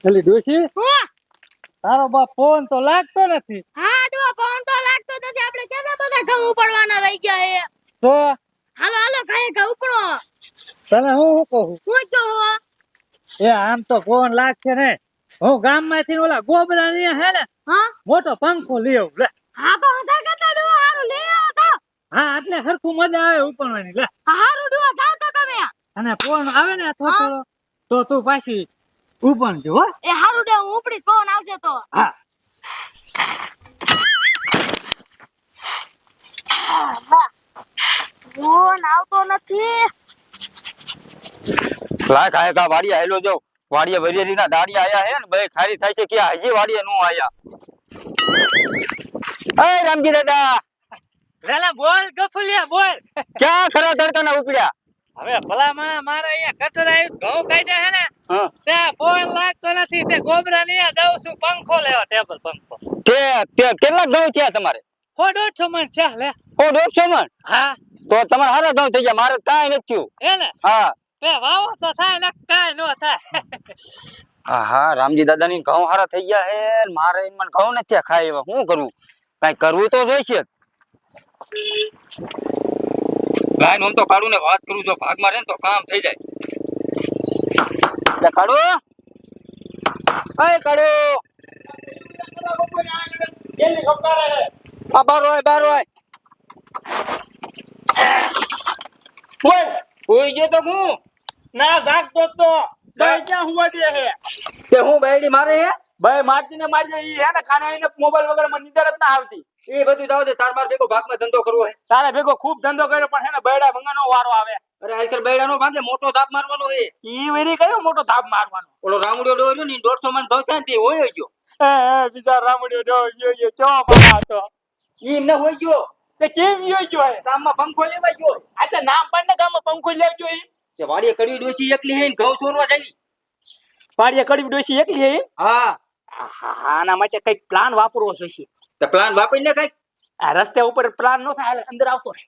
પેલી ડોશી હું તારો બાપ ફોન તો લાગતો નથી. હા ડો ફોન તો લાગતો નથી. આપણે કેટલા બધા ઘઉં ઉપાડવાના રહી ગયા હે. તો હાલો હાલો કાંઈ ઘઉં ઉપડો. તને હું કહું હું કહો એ આમ તો ફોન લાગશે ને. હું ગામમાંથી ઓલા ગોબરા ને હે ને હા મોટો પંખો લઈ આવું લે. હા તો હતા કરતા ડો હારું લઈ આવો તો. હા એટલે હરખું મજા આવે ઉપરવાની લે. હારું ડો જાવ તો તમે. અને ફોન આવે ને થોડો તો તું પાછી ઉપરજો હો. એ હારું ડે હું ઉપડીશ પવન આવશે તો. હા ફોન આવતો નથી. લાય ખાય કા વાડિયા હેલો જો વાડિયા વરિયારી ના દાડિયા આયા હે ને બે ખારી થાય છે કે હજી વાડિયા નો આયા. એ રામજી દાદા લેલા બોલ ગફુલિયા બોલ. ક્યાં ખરા તડકા ના ઉપડ્યા? હવે ભલા મારા અહીંયા કચરા આવ્યું ઘઉં કાઢ્યા હે ને હા ત્યાં ફોન લાગતો નથી. તે ગોબરા ને દઉં છું પંખો લેવા ટેબલ પંખો. તે કેટલા ઘઉં થયા તમારે? 150 મણ થયા લે. ઓ 150 મણ? હા તો તમારે હારા ઘઉં થઈ ગયા, મારે કાંઈ નથી થયું. હે ને હા તે વાવો તો થાય ને કાંઈ ન થાય. હા રામજી દાદા ની ઘઉં હારા થઈ ગયા હે ને મારે મને ઘઉં નથી થયા ખાય એવા. શું કરવું? કાંઈ કરવું તો જોઈશે. લાઈન આમ તો કાઢું ને વાત કરું, જો ભાગમાં રહે ને તો કામ થઈ જાય. કાઢો કાઢો બાર હોય હોઈ ગયો તો હું ના જાગતો તો ભાઈ ક્યાં હુવા દે હે. તે હું બાયડી મારે હે ભાઈ મારતીને મારી જાય ઈ હે ને ખાને આવીને મોબાઈલ વગર મને નીંદર જ ના આવતી. એ બધું જાવ દે, તાર માર ભેગો ભાગમાં ધંધો કરવો હે. તારે ભેગો ખૂબ ધંધો કર્યો પણ હે ને બૈડા ભંગાનો વારો આવે. અરે આજકાલ બૈડા નો ભાગે મોટો તાપ મારવાનો હે. ઈ વેરી કયો મોટો થાપ મારવાનો. ઓલો રામુડિયો ડોર્યો ને 150 મણ ઘઉં થયા ને તે હોય ગયો. એ બિચાર રામડિયો ડો યો ચો મારા તો ઈ ન હોય ગયો તે કેમ યો હે. ગામમાં પંખો લેવા ગયો. આ તો નામ પણ ને ગામમાં પંખો લેવજો ઈ. તે વાડીએ કડવી ડોસી એકલી હે ને ઘઉં સોરવા જાય. પાડીએ કડી ડોસી એકલી હે. હા આના માટે કઈક પ્લાન વાપરવો જોઈશે. તો પ્લાન વાપરીને કઈક આ રસ્તે ઉપર પ્લાન નો થાય અંદર આવતો રહે.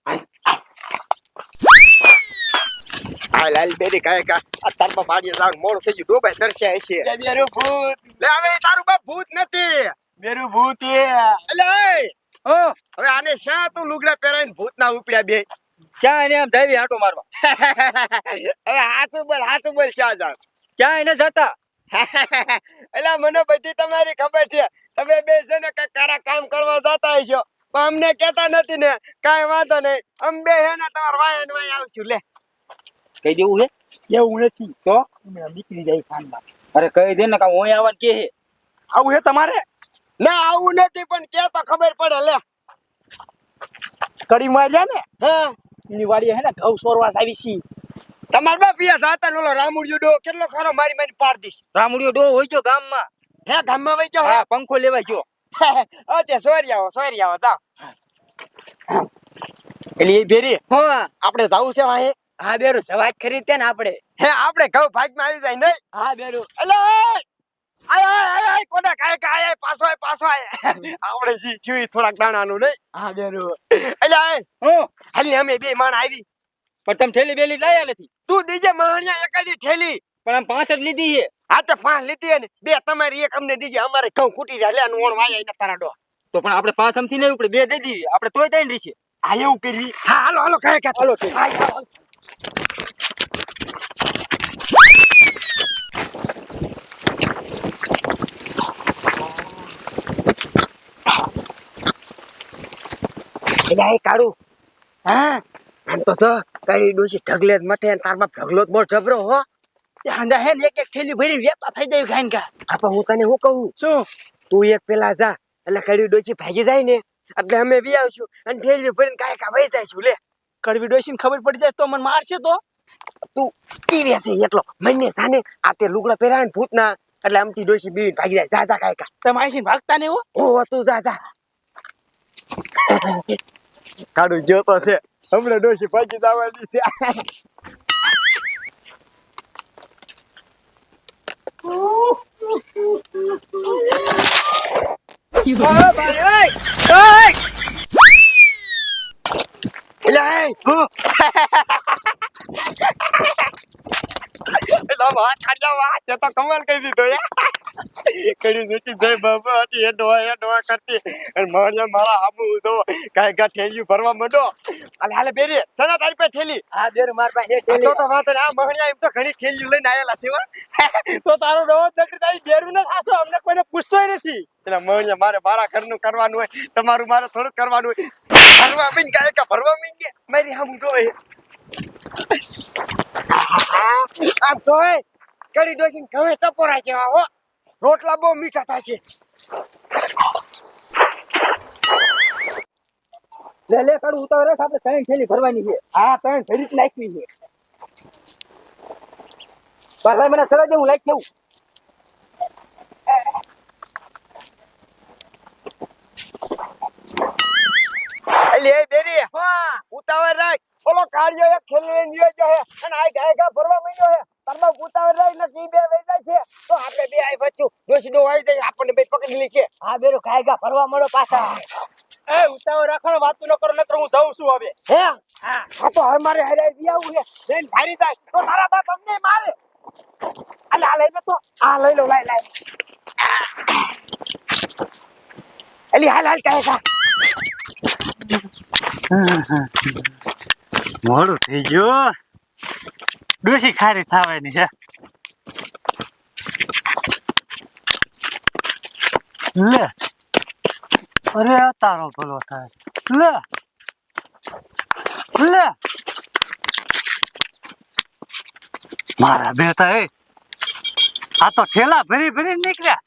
આ લાલ બેરી કાય કા આ તારમાં માડી જાવ મોડ થઈ ગયું ડોબાઈ દર્શ્યા છે. લે મેરું ભૂત. લે હવે તારું બાપ ભૂત નથી. મેરું ભૂત એ. એટલે એ હો હવે આને શા તું લુગડા પહેરાઈને ભૂત ના ઉપડ્યા બે. ક્યાં એને આમ ધાવી આટો મારવા? હવે હાચું બોલ શા જાવ. ક્યાં એને જતા? એટલે મને બધી તમારી ખબર છે. તમે બે છે ને કઈ કારા કામ કરવા જતા હશો પણ અમને કેતા નથી ને. કાઈ વાંધો નહીં, અમે બે હે ને તમાર વાય આવશું. લે કહી દેવું હે? એવું નથી તો હમણાં નીકળી જાય ખાનમાં. અરે કહી દે ને કા ઓય આવવાનું કે હે. આવું હે તમારે? ના આવું નથી પણ કે તો ખબર પડે. લે કડી માર્યા ને હા એની વાડીએ હે ને ઘઉં સોરવા આવી છી. તમાર બાપ પિયા જાતા ઓલો રામુડિયો ડો કેટલો ખરો મારી પાડ દીશ. રામુડિયો ડો હોય ગયો ગામમાં. હે ગામમાં વઈ જાવ. હા પંખો લેવા ગયો. તે સોરી આવો જાવ. એલી બેરી હા આપણે જાવું છે વાહે. હા બેરું જવાજ ખરી તે ને આપણે. હે આપણે ઘઉં ભાગમાં આવી જાય નહીં. હા બેરું અલે આય કોને કાય કાય પાછો આય આપણે જી થયું થોડાક દાણાનું નહીં. હા બેરું એટલે આય હું હાલી અમે બે માણ આવી. પણ તમે થેલી બેલી લાયા નથી. તું દીજે માણિયા એકડી ઠેલી. પણ આમ 65 લીધી હે. હા તો 5 લીધી હે ને બે તમારી એક અમને દીજે. અમારે ઘઉં કૂટી રહ્યા. લે આનું ઓણ વાયા ને તારા ડો. તો પણ આપણે 5 અમથી નહીં ઉપડે, 2 દઈ દીધી આપણે તોય 3 રીશે. આ એવું કરવી. હા હાલો કાય કા હાલો ઠીક. એટલે આ કાળું હા આમ તો જો કઈ ડોસી ઢગલે જ મથે ને તાર બાપ ઢગલો જ બહુ જબરો હો. હાંડા હે ને એક એક થેલી ભરી વેપા થઈ જાય ખાઈને કા. આપા હું તને શું કહું શું તું એક પેલા જા એટલે કડી ડોસી ભાગી જાય ને એટલે અમે વી આવશું અને થેલી ભરીને કાય કા વહી જઈશું. લે કડવી ડોશીને ખબર પડી જાય તો મને મારશે તો. તું પીવે છે એટલો મને જાને આ તે લુગડા પહેરાય ને ભૂત ના એટલે આમથી ડોસી બી ભાગી જાય. જા જા કાય કા તમે આઈસીને ભાગતા ને હો. ઓ તું જા કાળું જોતો છે હમણાં ડોસી ભાગી જવાની છે. કમાલ કરી દીધો. કરી નથી જય બાબા હતી એ ડોવા કરતી અને માણ્યા મારા હામુ તો કાઈ ગા ઠેલી ભરવા માંડો હાલે બેરી સના તારી પાસે ઠેલી હા બેર માર પાસે હે તો વાત આ મહણિયા એમ તો ઘણી ઠેલી લઈને આયેલા છે તો તારો ડોવો નકરી તારી બેરું ન થાશો અમને કોઈને પૂછતોય નથી એટલે મહણિયા મારા ઘરનું કરવાનું હોય તમારું મારે થોડું કરવાનું હોય ભરવા મીન કાય કા ભરવા મીન કે મારી હામુ જોવે આ તોય કડી ડોસીન ઘરે ટપોરા જેવા હો રોટલા બહુ મીઠા થાય છે લે કાઢું ઉતાવળ રાખ આપણે ત્રણ થેલી ભરવાની છે હા તને ફરી જ નાખવી છે પાછા મને ચડા દે હું લાઈક કેવું એટલે એ બેરી ઉતાવળ રાખ ઓલો કાળિયો એક ખેલી લઈને ગયો છે અને આ ગાયકા ભરવા માંડ્યો છે તરબા ઉતાવળ રાખ ને કી બે વેચાય છે તો આપણે બે આઈ બચ્ચું દોશીડો આવી જાય આપણને બે પકડી લે છે હા બેરો ખાયગા ભરવા મળો પાછા એ ઉતાવળ રાખો વાતું ન કરો નકર હું જાઉં છું હવે હે હા તો હવે મારે હરાઈ દી આવું છે બેન ભારી જાય તો તારા બાપ અમને મારે અલે આ લઈ લે તો આ લઈ લો લાઈ અલી હાલ કાયકા મોડું થઈ ગયું ડોસી ખારી થવાની છે લે અરે તારો ભલો થાય લે મારા બેટા એ આ તો ઠેલા ભરી ભરી નીકળ્યા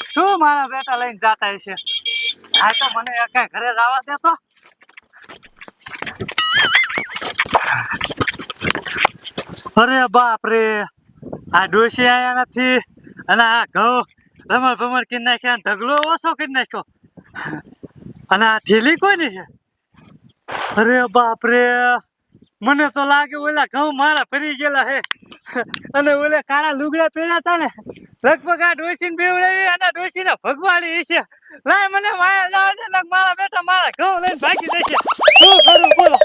શું મારા બેટા લઈને જાતા હશે આ તો મને કઈ ઘરે જવા દે તો અરે બાપ રે આ ડોસી આયા નથી અને આ ઘઉં રમણ ભમણ કરી નાખ્યા ઢગલો ઓછો કરી નાખ્યો અને આ થેલી કોની છે અરે બાપ રે મને તો લાગે ઓલા ઘઉં મારા ભરી ગયેલા હે અને ઓલે કાળા લુગડા પહેર્યા હતા ને લગભગ આ ડોસીને બેવડાવી અને ડોસીને ભગવાડી છે લાય મને વાયા જવા દે મારા બેટા મારા ઘઉં લઈને ભાગી જશે શું કરું બોલો